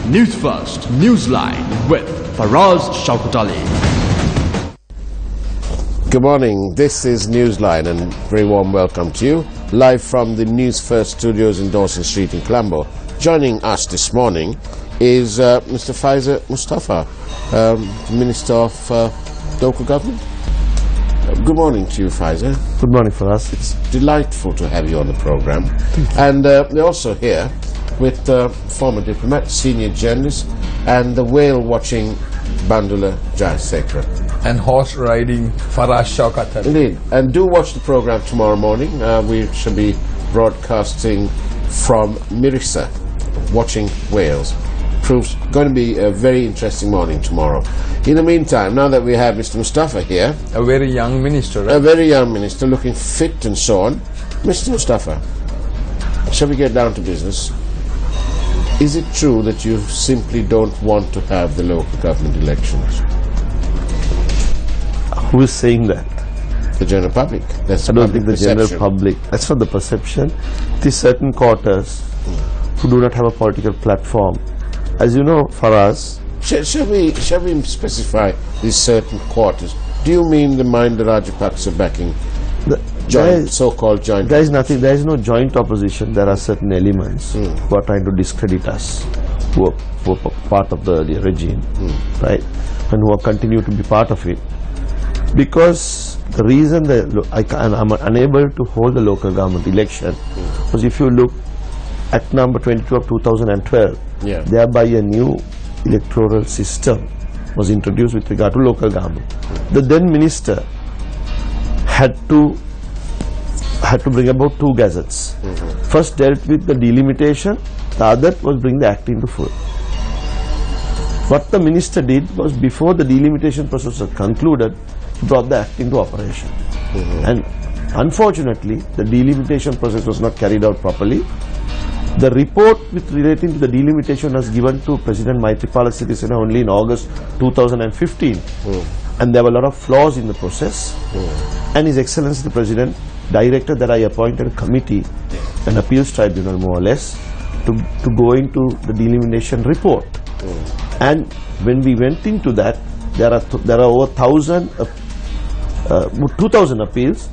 Newsfirst Newsline with Faraz Shaukat Ali. Good morning, this is Newsline and very warm welcome to you, live from the Newsfirst studios in Dawson Street in Colombo. Joining us this morning is Mr. Faisal Mustafa, Minister of Local Government. Good morning to you, Faisal. Good morning for us. It's delightful to have you on the program. And we're also here with former diplomat, senior journalist, and the whale-watching Bandula Jayasekara. And horse-riding Faraz Shaukat Ali. Indeed. And do watch the program tomorrow morning. We shall be broadcasting from Mirissa, watching whales. Proves going to be a very interesting morning tomorrow. In the meantime, now that we have Mr. Mustafa here, A very young minister, right? a very young minister, looking fit and so on. Mr. Mustafa, shall we get down to business? Is it true that you simply don't want to have the local government elections? Who is saying that? The general public. That's I the don't public think the general perception. public. That's not the perception. It is certain quarters who do not have a political platform. As you know, Faraz, Shall we specify these certain quarters? Do you mean the Mahinda Rajapaksa backing so-called joint? there is nothing. There is no joint opposition. There are certain elements who are trying to discredit us, who are part of the earlier regime, right, and who are continue to be part of it. Because the reason that I'm unable to hold the local government election was, if you look at number 22 of 2012, thereby a new electoral system was introduced with regard to local government. The then minister had to bring about two gazettes. First dealt with the delimitation, the other was bring the act into full. What the minister did was, before the delimitation process was concluded, he brought the act into operation. And unfortunately, the delimitation process was not carried out properly. The report with relating to the delimitation was given to President Maithripala Sirisena only in August 2015. And there were a lot of flaws in the process. And His Excellency the President directed that I appointed a committee, an appeals tribunal more or less, to go into the delimitation report. And when we went into that, there are over 2,000 appeals,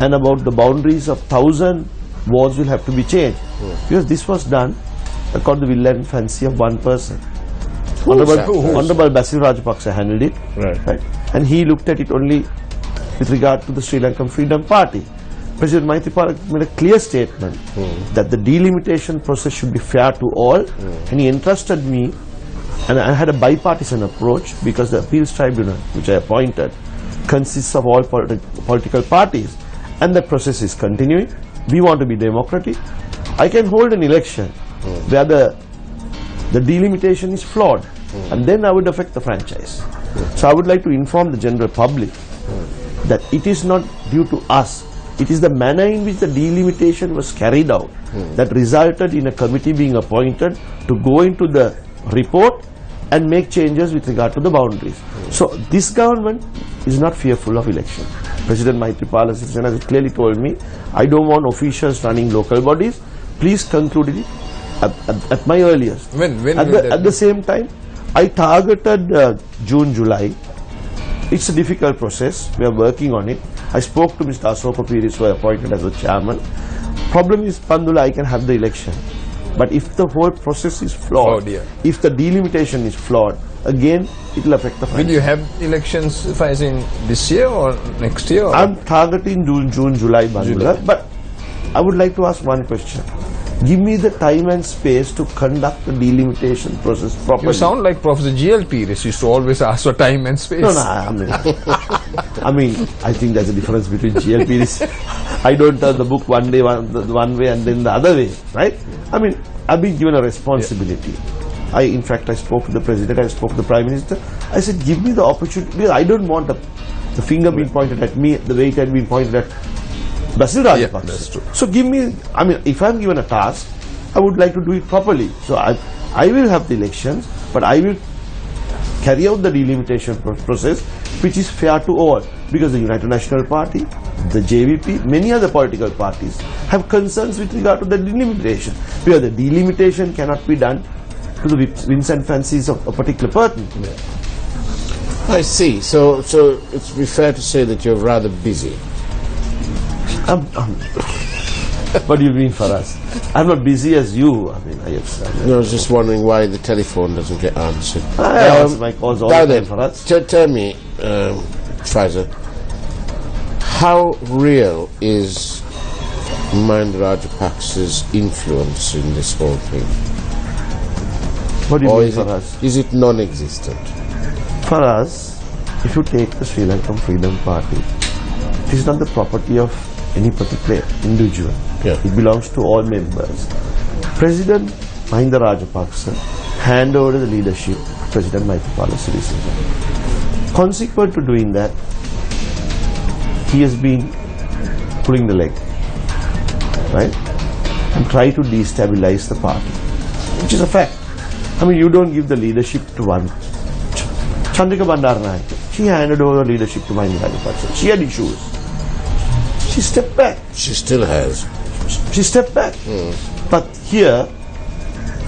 and about the boundaries of 1,000 wards will have to be changed. Because this was done according to the will and fancy of one person. Honorable Basil Rajapaksa handled it, right? And he looked at it only with regard to the Sri Lankan Freedom Party. President Maithripala made a clear statement that the delimitation process should be fair to all, and he entrusted me, and I had a bipartisan approach, because the appeals tribunal which I appointed consists of all political parties, and the process is continuing. We want to be democratic. I can hold an election where the delimitation is flawed, and then I would affect the franchise. So I would like to inform the general public that it is not due to us. It is the manner in which the delimitation was carried out that resulted in a committee being appointed to go into the report and make changes with regard to the boundaries. So this government is not fearful of election. President Maithripala Sirisena has clearly told me, I don't want officials running local bodies. Please conclude it at my earliest. At the same time, I targeted June, July. It's a difficult process. We are working on it. I spoke to Mr. Asoka Piris, who I appointed as the chairman. Problem is, Bandula, I can have the election. But if the whole process is flawed, if the delimitation is flawed, again, it will affect the franchise. Will you have elections in this year or next year? Or? I'm targeting June, July, Bandula. But I would like to ask one question. Give me the time and space to conduct the delimitation process properly. You sound like Professor G.L. Piris used to always ask for time and space. No, I mean, I think there's a difference between G.L. Piris. I don't turn the book one day one way and then the other way, right? I mean, I've been given a responsibility. In fact, I spoke to the President, I spoke to the Prime Minister. I said, give me the opportunity, because I don't want the finger being pointed at me the way it had been pointed at Basil Rajapaksa. That's true. So give me, I mean, if I'm given a task, I would like to do it properly. So I will have the elections, but I will carry out the delimitation process which is fair to all, because the United National Party, the JVP, many other political parties have concerns with regard to the delimitation, because the delimitation cannot be done to the whims and fancies of a particular person. I see. So it's be fair to say that you're rather busy. What do you mean for us? I'm not busy as you. I mean, I was just wondering why the telephone doesn't get answered. I answer my calls all the time for us. Tell me, Pfizer, how real is Mahinda Rajapaksa's influence in this whole thing? What do you mean for us? Is it non-existent? For us, if you take the Sri Lankan Freedom Party, it is not the property of any particular individual. Yeah. It belongs to all members. President Mahinda Rajapaksa handed over the leadership to President Maithripala Sirisena. Consequent to doing that, he has been pulling the leg, right? And try to destabilize the party, which is a fact. I mean, you don't give the leadership to one. Chandrika Bandaranaike, she handed over the leadership to Mahinda Rajapaksa. She had issues. She stepped back. She still has. She stepped back. But here,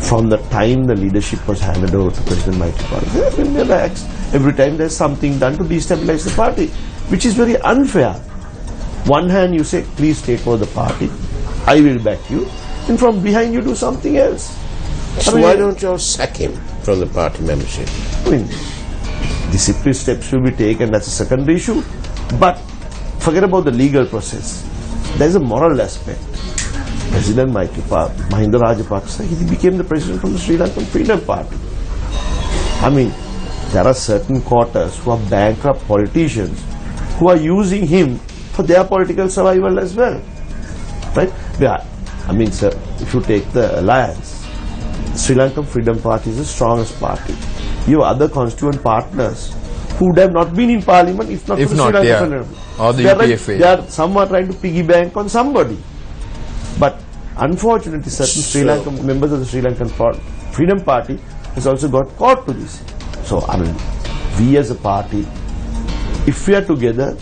from the time the leadership was handed over to President Maithripala, they have been relaxed. Every time there's something done to destabilize the party, which is very unfair. One hand you say, please take over the party, I will back you, and from behind you do something else. So why don't you all sack him from the party membership? I mean, disciplinary steps will be taken, that's a secondary issue. But forget about the legal process. There's a moral aspect. President Mahinda Rajapaksa, he became the president from the Sri Lankan Freedom Party. I mean, there are certain quarters who are bankrupt politicians who are using him for their political survival as well. Right? Yeah. I mean, sir, if you take the alliance, the Sri Lankan Freedom Party is the strongest party. You have other constituent partners who would have not been in parliament if not for the Sri Lankan Freedom Party. Or the UPFA. They are somewhat trying to piggy bank on somebody. But unfortunately, certain Sri Lankan members of the Sri Lankan Freedom Party has also got caught to this. So, I mean, we as a party, if we are together,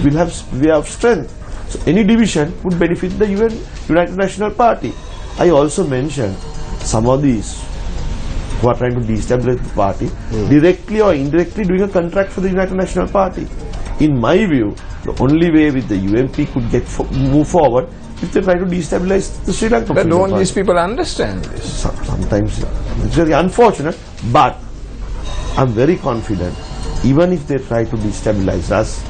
we have strength. So, any division would benefit the United National Party. I also mentioned some of these who are trying to destabilize the party, directly or indirectly doing a contract for the United National Party. In my view, the only way with the UMP could move forward if they try to destabilize the Sri Lankan But don't Party. these people understand this? Sometimes it's very unfortunate, but I'm very confident, even if they try to destabilize us,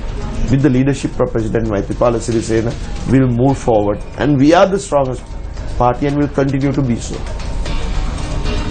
with the leadership of President Maithripala Sirisena, we'll move forward, and we are the strongest party and will continue to be so.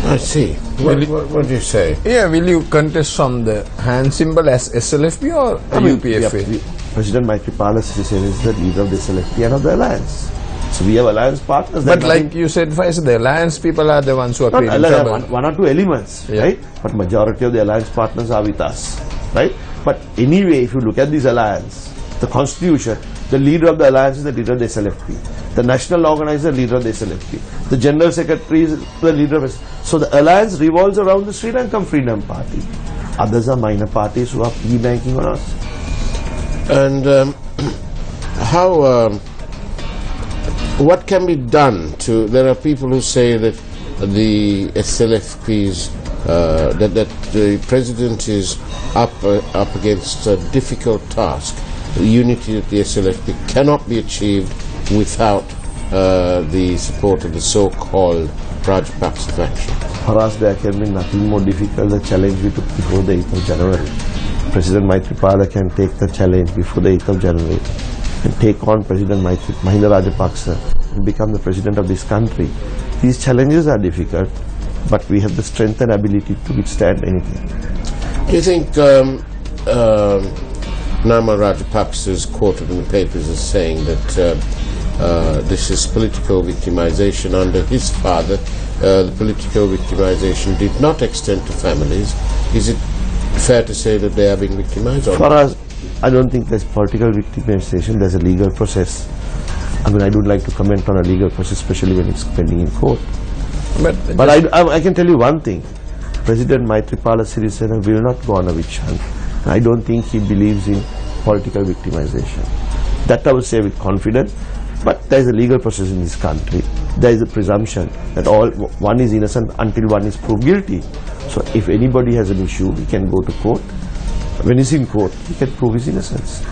I see. What do you say? Yeah, will you contest from the hand symbol as SLFP or UPFA? President Maithripala Sirisena is the leader of the SLFP and of the alliance. So we have alliance partners. But like you said, Faisal, the alliance people are the ones who are creating trouble. One or two elements, right? But majority of the alliance partners are with us, right? But anyway, if you look at this alliance, the constitution, the leader of the alliance is the leader of the SLFP. The national organizer is the leader of the SLFP. The general secretary is the leader of So the alliance revolves around the Sri Lankan Freedom Party. Others are minor parties who are banking on us. And what can be done to, there are people who say that the SLFP's, that the president is up against a difficult task. The unity of the SLFP cannot be achieved without the support of the so-called Rajapaksa faction. For us, there can be nothing more difficult. The challenge we took before the 8th of January. President Maithripala can take the challenge before the 8th of January and take on President Mahinda Rajapaksa and become the president of this country. These challenges are difficult, but we have the strength and ability to withstand anything. Do you think Nama Rajapaksa is quoted in the papers as saying that this is political victimization under his father? The political victimization did not extend to families. Is it fair to say that they are being victimized? For us, I don't think there's political victimization, there's a legal process. I mean, I don't like to comment on a legal process, especially when it's pending in court. But I can tell you one thing. President Maithripala Sirisena will not go on a witch hunt. I don't think he believes in political victimization. That I will say with confidence. But there is a legal process in this country. There is a presumption that one is innocent until one is proved guilty. So if anybody has an issue, he can go to court. When he's in court, he can prove his innocence.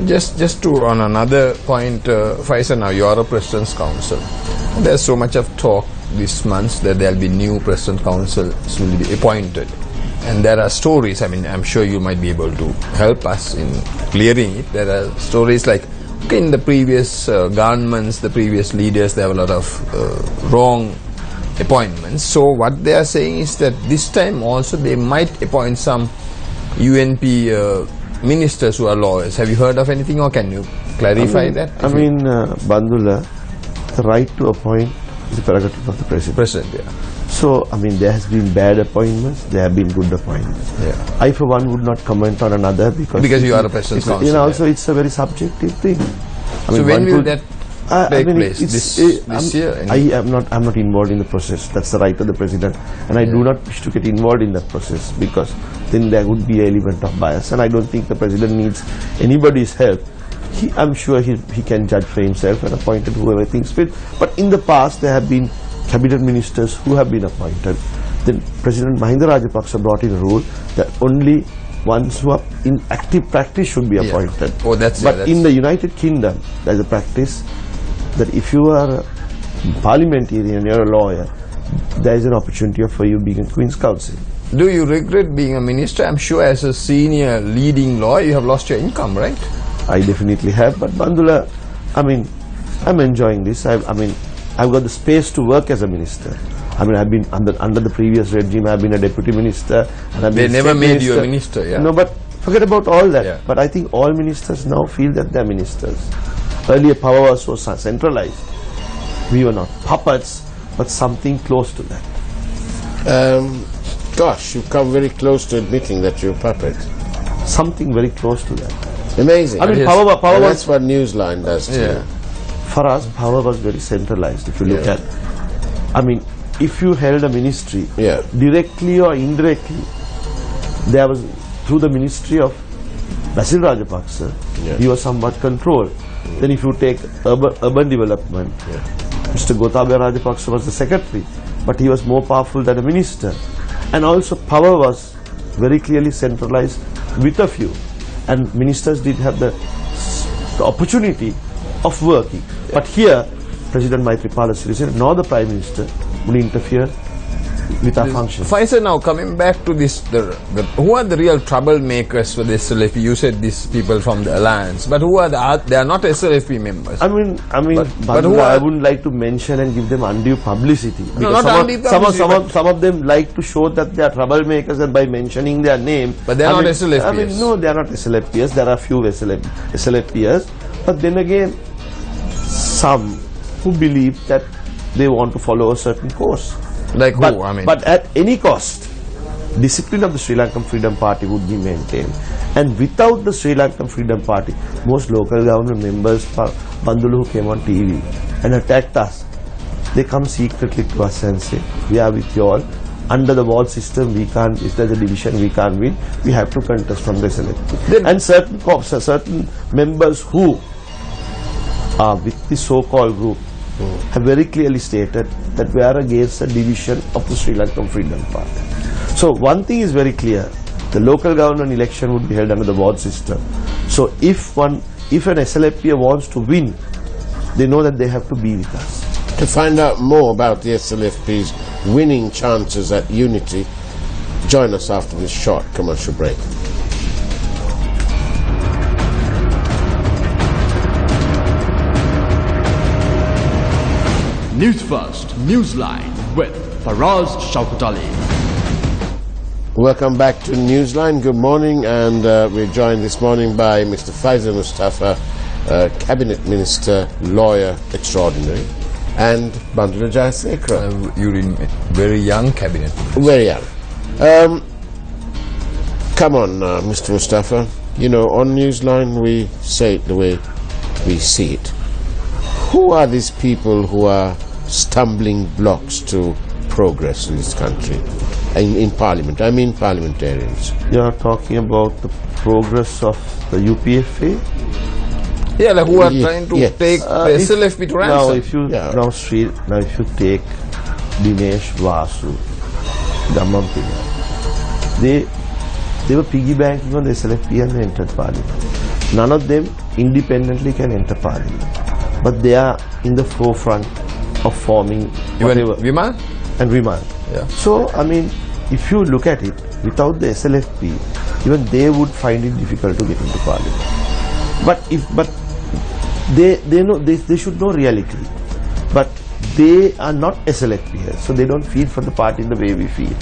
Just to on another point, Faisal, now you are a President's Council. There's so much of talk this month that there will be new President Councils will be appointed. And there are stories, I mean, I'm sure you might be able to help us in clearing it. There are stories like, okay, in the previous governments, the previous leaders, there were a lot of wrong appointments. So what they are saying is that this time also they might appoint some UNP ministers who are lawyers. Have you heard of anything, or can you clarify that? Bandula, the right to appoint is the prerogative of the President. Yeah. So, there has been bad appointments, there have been good appointments. Yeah. I, for one, would not comment on another because you are a President's Council. Also, it's a very subjective thing. So when will that take place? This year? I'm not involved in the process. That's the right of the President, and I do not wish to get involved in that process because then there would be an element of bias, and I don't think the President needs anybody's help. I'm sure he can judge for himself and appoint whoever he thinks fit. But in the past, there have been cabinet ministers who have been appointed. Then President Mahinda Rajapaksa brought in a rule that only ones who are in active practice should be appointed. Oh, that's but in the United Kingdom, there's a practice that if you are a parliamentarian, you're a lawyer, there is an opportunity for you being a Queen's Counsel. Do you regret being a minister? I'm sure as a senior leading lawyer, you have lost your income, right? I definitely have, but Bandula, I'm enjoying this. I've got the space to work as a minister. I've been under the previous regime. I've been a deputy minister. And they never made you a minister, yeah? No, but forget about all that. Yeah. But I think all ministers now feel that they're ministers. Earlier, power was so centralized. We were not puppets, but something close to that. Gosh, you've come very close to admitting that you're a puppet. Something very close to that. Amazing. Power was... That's what Newsline does to you. For us, power was very centralized, if you look at. If you held a ministry, directly or indirectly, there was, through the ministry of Basil Rajapaksa, he was somewhat controlled. Then if you take urban development, Mr. Gotabaya Rajapaksa was the secretary, but he was more powerful than a minister. And also power was very clearly centralized with a few. And ministers did have the opportunity of working. But here, President Maithripala Sirisena nor the Prime Minister will interfere with our functions. Faisal, now coming back to this, who are the real troublemakers for the SLFP? You said these people from the alliance, but who are they are not SLFP members. But I wouldn't like to mention and give them undue publicity. Because some of them like to show that they are troublemakers and by mentioning their name. But they are not SLFPs. No, they are not SLFPs. There are few SLFPs. But then again, some who believe that they want to follow a certain course. Like who? But at any cost, discipline of the Sri Lankan Freedom Party would be maintained. And without the Sri Lankan Freedom Party, most local government members, Bandulu, who came on TV and attacked us, they come secretly to us and say, we are with you all. Under the ward system, we can't, if there's a division, we can't win. We have to contest from the SLFP. And certain members who are with the so-called group have very clearly stated that we are against the division of the Sri Lankan Freedom Party. So one thing is very clear, the local government election would be held under the ward system. So if an SLFP wants to win, they know that they have to be with us. To find out more about the SLFP's winning chances at unity, join us after this short commercial break. Newsfirst, Newsline with Faraz Shaukat Ali. Welcome back to Newsline. Good morning, and we're joined this morning by Mr. Faisal Mustafa, Cabinet Minister, Lawyer Extraordinary, and Bandula Jayasekara. You're in very young cabinet. Very young. Come on, Mr. Mustafa. You know, on Newsline we say it the way we see it. Who are these people who are stumbling blocks to progress in this country? In Parliament, I mean parliamentarians. You are talking about the progress of the UPFA? Yeah, like who are trying to take the SLFP to ransom. Now, if you take Dinesh, Vasu, Gammam Pillai, they were piggy banking on the SLFP and they entered parliament. None of them independently can enter parliament, but they are in the forefront of forming whatever. Vimal? And Vimal. Yeah. So, I mean, if you look at it, without the SLFP, even they would find it difficult to get into parliament. But they know they should know reality. But they are not SLFPers, so they don't feel for the party in the way we feel.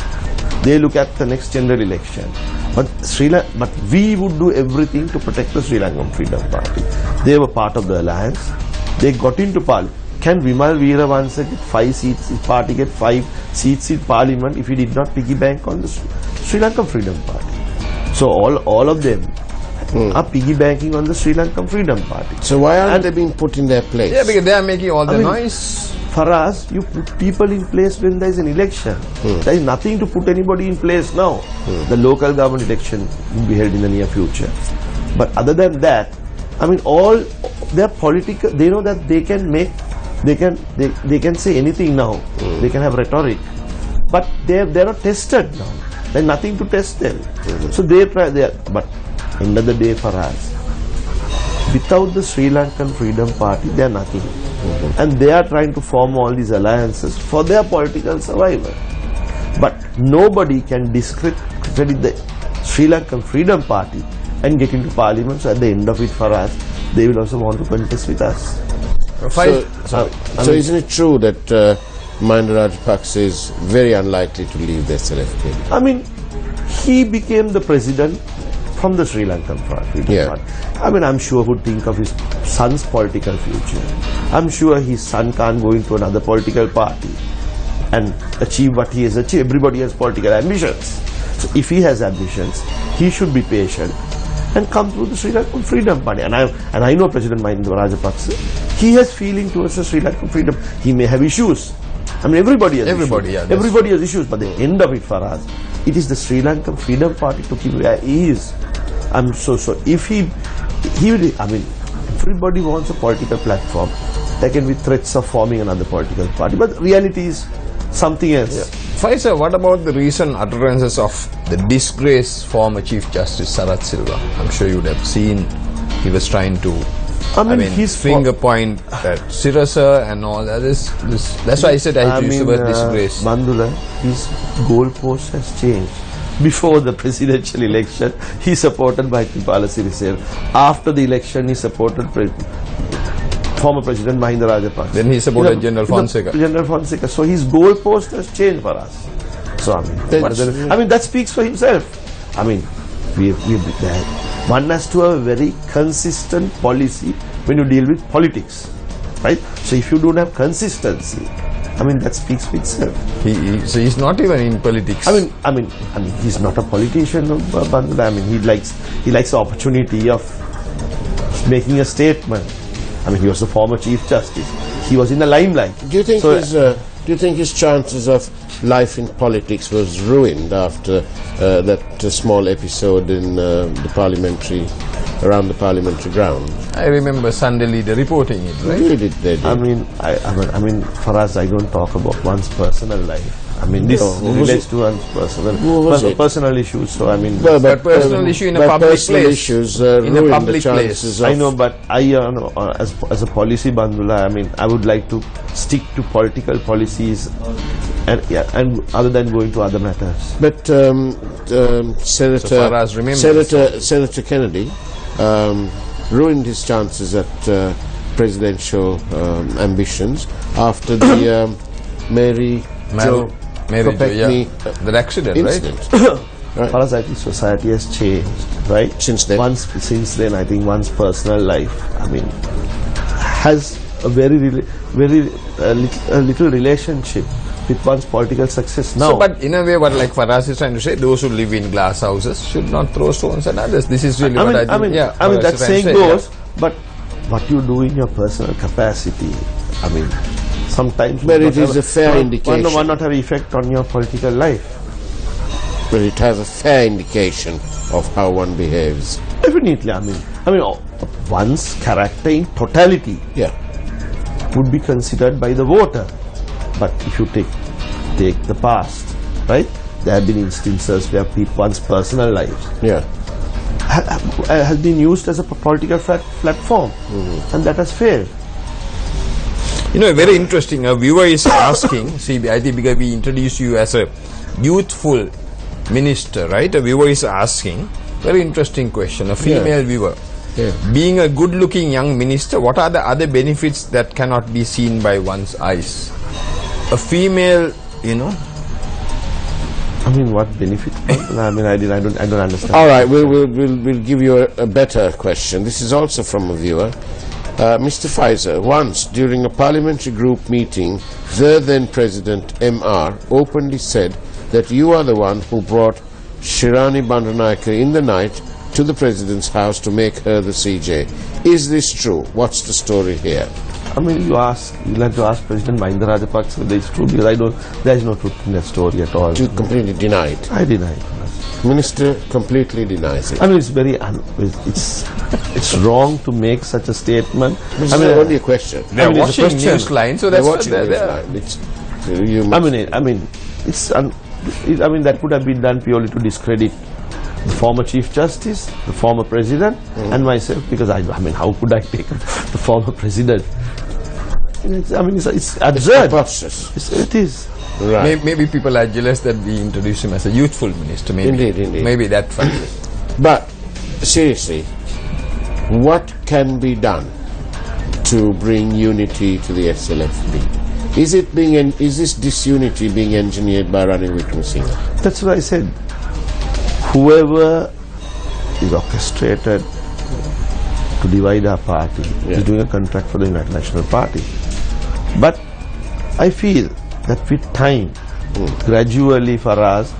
They look at the next general election. But we would do everything to protect the Sri Lankan Freedom Party. They were part of the alliance. They got into parliament. Can Vimal Weerawansa get 5 seats, his party get 5 seats in parliament if he did not piggy bank on the Sri Lankan Freedom Party? So all of them are piggy banking on the Sri Lankan Freedom Party. So why aren't they being put in their place? Yeah, because they are making all the noise. For us, you put people in place when there is an election. There is nothing to put anybody in place now. The local government election will be held in the near future. But other than that, I mean, all their political, they know that they can make, they can say anything now. They can have rhetoric, but they are not tested now. There is nothing to test them. So they try. But end of the day, for us, without the Sri Lankan Freedom Party, they are nothing. And they are trying to form all these alliances for their political survival. But nobody can discredit the Sri Lankan Freedom Party and get into parliament. So at the end of it, for us, they will also want to contest with us. So isn't it true that Mahinda Rajapaksa is very unlikely to leave the SLFP? I mean, he became the president from the Sri Lankan Freedom Party. I mean, I'm sure he would think of his son's political future. I'm sure his son can't go into another political party and achieve what he has achieved. Everybody has political ambitions. So if he has ambitions, he should be patient and come through the Sri Lankan Freedom Party. And I know President Mahinda Rajapaksa, he has feeling towards the Sri Lankan Freedom. He may have issues. I mean, everybody has issues. Yeah, everybody has issues, but the end of it for us, it is the Sri Lankan Freedom Party to keep where he is. I'm so if he will, I mean, everybody wants a political platform. There can be threats of forming another political party, but reality is something else. Yeah. Faisal, what about the recent utterances of the disgraced former Chief Justice Sarath Silva? I'm sure you would have seen he was trying to his finger point at Sirasa and all that. That's why I said I used the word disgrace. Bandula, his goalpost has changed. Before the presidential election, he supported Maithripala Sirisena. After the election, he supported former President Mahinda Rajapaksa. Then he supported General Fonseca. General Fonseca. So his goalpost has changed for us. So I mean, that speaks for himself. I mean, one has to have a very consistent policy when you deal with politics, right? So if you don't have consistency, I mean, that speaks for itself. So he's not even in politics. I mean, he's not a politician, Bandula. I mean, he likes the opportunity of making a statement. I mean, he was the former Chief Justice. He was in the limelight. Do you think his chances of life in politics was ruined after that small episode in around the parliamentary ground? I remember Sunday Leader reporting it, right? They did. I mean, for us, I don't talk about one's personal life. I mean, this relates to one's personal issues. So I mean, but personal issue in a public place. Issues in a public place. I know, but as a policy bandula, I mean, I would like to stick to political policies, and other than going to other matters. But Senator Kennedy ruined his chances at presidential ambitions after the Mary Jo that accident, incident. Right. For us, I think society has changed, right? Since then, I think one's personal life, I mean, has a very little relationship with one's political success now. So, but in a way, what like Faraz is trying to say, those who live in glass houses should not throw stones at others. This is really what I think. I mean, that saying goes, but what you do in your personal capacity, I mean, sometimes but it is a fair indication. One not have effect on your political life. But it has a fair indication of how one behaves. Definitely, I mean, one's character in totality would be considered by the voter. But if you take the past, right? There have been instances where one's personal lives has been used as a political platform, and that has failed. You know, very interesting. A viewer is asking, see, I think because we introduced you as a youthful minister, right? A viewer is asking, very interesting question, a female viewer. Being a good-looking young minister, what are the other benefits that cannot be seen by one's eyes? A female, you know. I mean, what benefit? I mean, I don't understand. All right, we'll give you a better question. This is also from a viewer. Mr. Pfizer, once during a parliamentary group meeting, the then President MR openly said that you are the one who brought Shirani Bandaranaike in the night to the President's house to make her the CJ. Is this true? What's the story here? I mean, you'll have to ask President Mahinda Rajapaksa whether it's true, because there is no truth in that story at all. You completely deny it? I deny it. Minister completely denies it. I mean, it's very, it's wrong to make such a statement. It's only a question. They're watching Newsline, so that's what they're that could have been done purely to discredit the former Chief Justice, the former President, and myself, because I mean, how could I take the former President? It's absurd. It is. Right. Maybe people are jealous that we introduced him as a youthful minister. Maybe. Indeed. Maybe that factor. But seriously, what can be done to bring unity to the SLFB? Is this disunity being engineered by Ranil Wickremesinghe? That's what I said. Whoever is orchestrated to divide our party is doing a contract for the United National Party. But I feel that with time, gradually for us,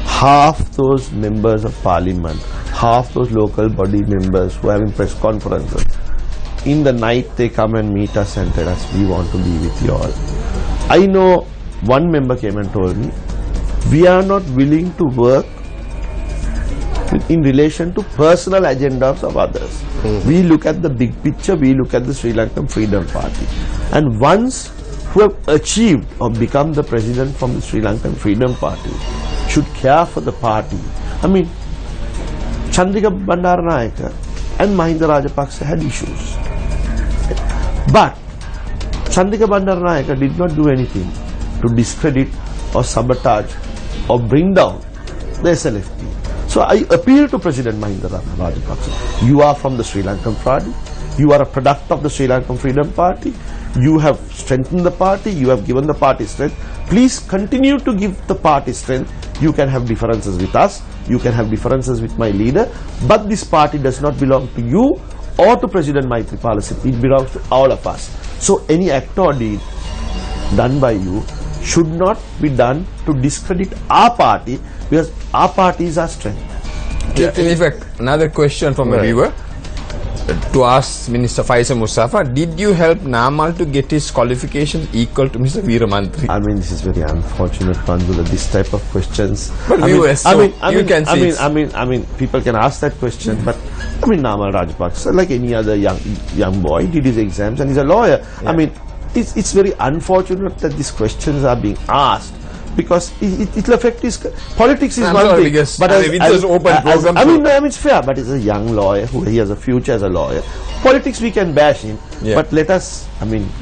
half those members of parliament, half those local body members who are having press conferences, in the night they come and meet us and tell us, we want to be with you all. I know one member came and told me, we are not willing to work in relation to personal agendas of others. We look at the big picture, we look at the Sri Lankan Freedom Party. And once who have achieved or become the president from the Sri Lankan Freedom Party should care for the party. I mean, Chandrika Bandaranaike and Mahinda Rajapaksa had issues. But Chandrika Bandaranaike did not do anything to discredit or sabotage or bring down the SLFP. So I appeal to President Mahinda Rajapaksa. You are from the Sri Lankan Party. You are a product of the Sri Lankan Freedom Party. You have strengthened the party. You have given the party strength. Please continue to give the party strength. You can have differences with us. You can have differences with my leader. But this party does not belong to you or to President Maithripala. It belongs to all of us. So any act or deed done by you should not be done to discredit our party, because our party is our strength. Yeah, in fact, another question from a viewer to ask Minister Faisal Mustafa, did you help Namal to get his qualifications equal to Mr. Veeramantri? I mean, this is very unfortunate, Pandula, this type of questions. But viewers, people can ask that question, but I mean, Namal Rajapaksa, like any other young boy, did his exams and he's a lawyer. Yeah. I mean, it's very unfortunate that these questions are being asked, because it will affect his politics. Is one thing, but it's fair. But he's a young lawyer he has a future as a lawyer. Politics we can bash him, but let us,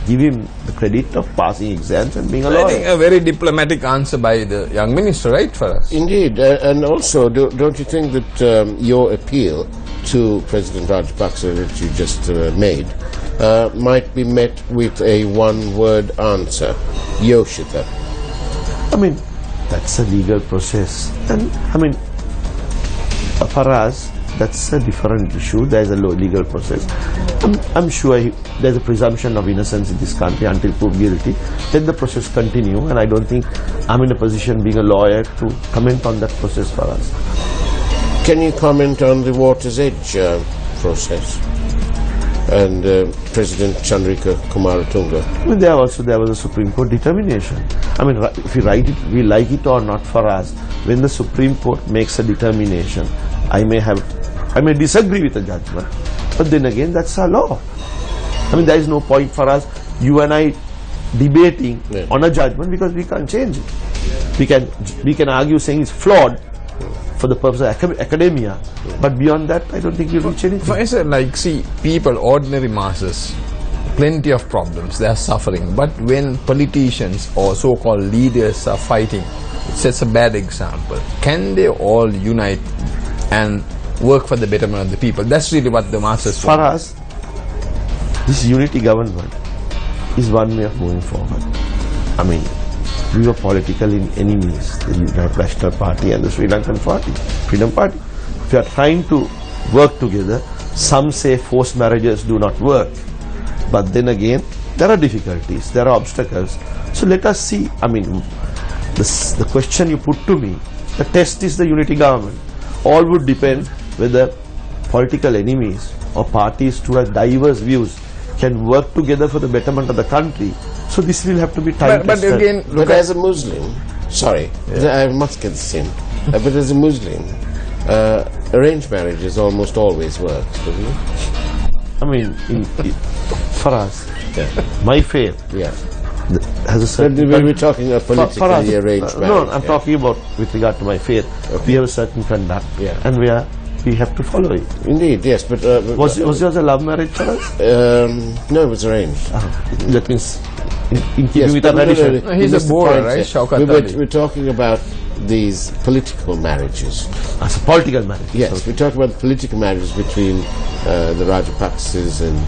give him the credit of passing exams and being a lawyer. I think a very diplomatic answer by the young minister, right, for us. Indeed, and also, don't you think that your appeal to President Rajapaksa that you just made might be met with a one-word answer, Yoshita? That's a legal process, and for us that's a different issue. There's a legal process. I'm sure there's a presumption of innocence in this country until proved guilty. Let the process continue, and I don't think I'm in a position, being a lawyer, to comment on that process for us. Can you comment on the Water's Edge process and President Chandrika Kumaratunga? There was a Supreme Court determination. If we like it or not, for us, when the Supreme Court makes a determination, I may have I may disagree with the judgment, but then again, that's our law. I mean, there is no point for us, you and I, debating on a judgment because we can't change it. We can argue saying it's flawed for the purpose of academia, but beyond that, I don't think you reach anything. For instance, like, see, people, ordinary masses, plenty of problems, they are suffering. But when politicians or so-called leaders are fighting, it sets a bad example. Can they all unite and work for the betterment of the people? That's really what the masses want. For us, this unity government is one way of moving forward. I mean, we were political enemies, the United National Party and the Sri Lankan Party, Freedom Party. If we are trying to work together, some say forced marriages do not work. But then again, there are difficulties, there are obstacles. So let us see. I mean, the question you put to me, the test is the unity government. All would depend whether political enemies or parties who have diverse views can work together for the betterment of the country. So this will have to be time But again, but as a Muslim, sorry, I must get this in. But as a Muslim, arranged marriages almost always works, doesn't it? I mean, for us, my faith has a certain... We're talking of politically arranged marriage. No, I'm talking about with regard to my faith. Okay. We have a certain conduct, and we have to follow it. Indeed, yes, but... was yours a love marriage for us? No, it was arranged. That means in keeping with our tradition. No, he's a Boer, right? We're talking about these political marriages. As a political marriage. Yes, we're talking about political marriages between the Rajapaksas and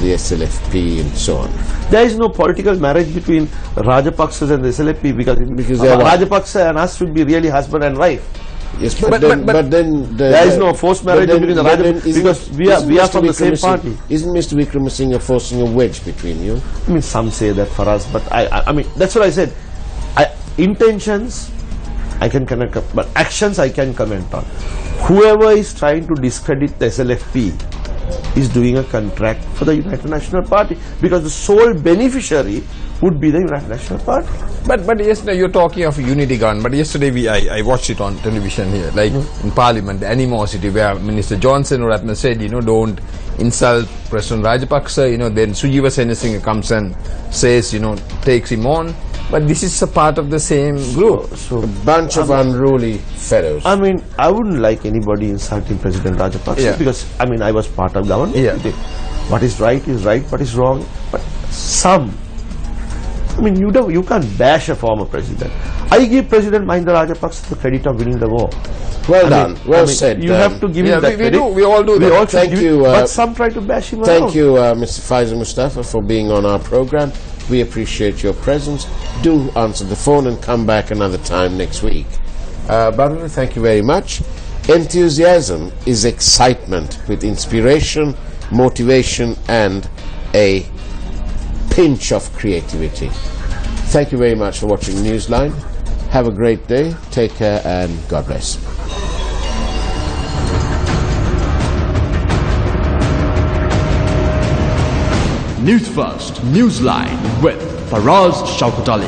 the SLFP and so on. There is no political marriage between Rajapaksas and the SLFP because Rajapaksa and us should be really husband and wife. Yes, but then there is no forced marriage between the Rajapaksas because we are from the same party. Isn't Mr. Wickramasinghe forcing a wedge between you? I mean, some say that for us, but I mean, that's what I said. Intentions, I can comment, but actions I can comment on. Whoever is trying to discredit the SLFP is doing a contract for the United National Party because the sole beneficiary would be the United National Party. But yesterday you're talking of unity government. But yesterday I watched it on television here, like in Parliament, the animosity where Minister Johnson or Ratna said, don't insult President Rajapaksa. Then Sujiva Senasinghe comes and says, takes him on. But this is a part of the same group. So a bunch of unruly fellows. I mean, I wouldn't like anybody insulting President Rajapaksa because, I mean, I was part of government. Yeah. What is right, what is wrong. But some, I mean, you can't bash a former president. I give President Mahinda Rajapaksa the credit of winning the war. Well done. Well said. You have to give him that credit. We all do that. Thank you. But some try to bash him Thank you, Mr. Faisal Mustafa, for being on our program. We appreciate your presence. Do answer the phone and come back another time next week. Baruna, thank you very much. Enthusiasm is excitement with inspiration, motivation, and a pinch of creativity. Thank you very much for watching Newsline. Have a great day. Take care and God bless. Newsfirst, Newsline with Faraz Shaukat Ali.